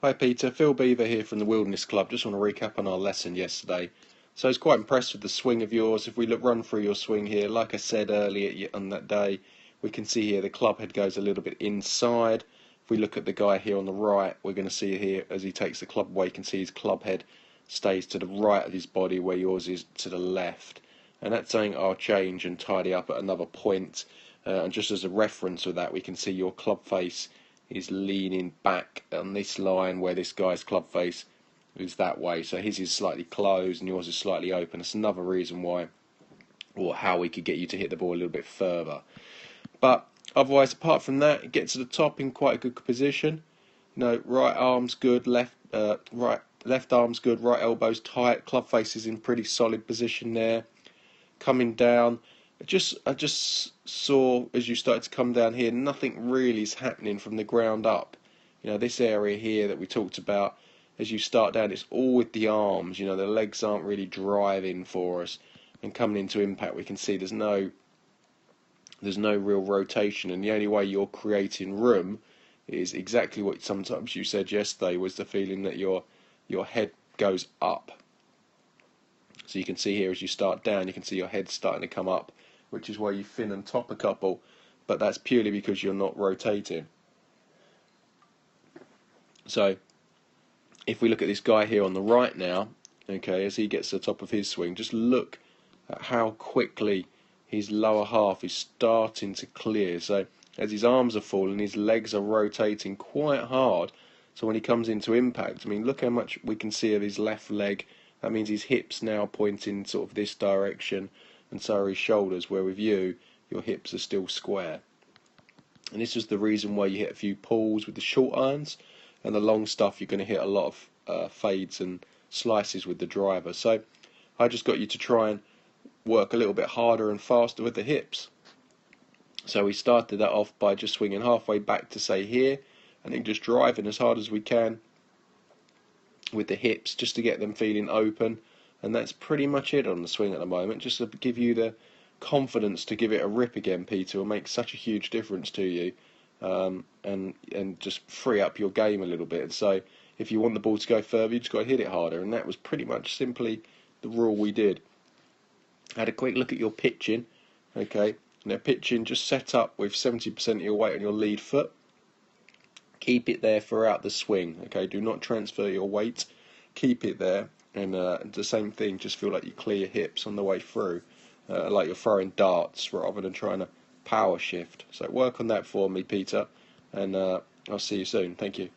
Hi Peter, Phil Beaver here from the Wilderness Club. Just want to recap on our lesson yesterday. So I was quite impressed with the swing of yours. If we run through your swing here, like I said earlier on that day, we can see here the club head goes a little bit inside. If we look at the guy here on the right, we're going to see here as he takes the club away, you can see his club head stays to the right of his body where yours is to the left. And that's something I'll change and tidy up at another point. And just as a reference of that, we can see your club face is leaning back on this line where this guy's club face is that way. So his is slightly closed and yours is slightly open. It's another reason why, or how we could get you to hit the ball a little bit further. But otherwise, apart from that, it gets to the top in quite a good position. You know, right arm's good, left arm's good, right elbow's tight, club face is in pretty solid position there. Coming down, I just saw as you started to come down here, nothing really is happening from the ground up. You know, this area here that we talked about, as you start down, it's all with the arms. You know, the legs aren't really driving for us, and coming into impact, we can see there's no real rotation, and the only way you're creating room is exactly what sometimes you said yesterday, was the feeling that your head goes up. So you can see here as you start down, you can see your head starting to come up, which is why you fin and top a couple, but that's purely because you're not rotating. So if we look at this guy here on the right now, okay, as he gets to the top of his swing, just look at how quickly his lower half is starting to clear. So as his arms are falling, his legs are rotating quite hard. So when he comes into impact, I mean, look how much we can see of his left leg. That means his hips now pointing sort of this direction, and so are his shoulders, where with you, your hips are still square. And this is the reason why you hit a few pulls with the short irons, and the long stuff you're going to hit a lot of fades and slices with the driver. So I just got you to try and work a little bit harder and faster with the hips. So we started that off by just swinging halfway back to say here, and then just driving as hard as we can with the hips just to get them feeling open. And that's pretty much it on the swing at the moment, just to give you the confidence to give it a rip again. Peter, will make such a huge difference to you, and just free up your game a little bit. So if you want the ball to go further, you just got to hit it harder, and that was pretty much simply the rule we did. Had a quick look at your pitching. Okay, now pitching, just set up with 70% of your weight on your lead foot. Keep it there throughout the swing. Okay, do not transfer your weight. Keep it there, and the same thing. Just feel like you clear your hips on the way through, like you're throwing darts rather than trying to power shift. So work on that for me, Peter, and I'll see you soon. Thank you.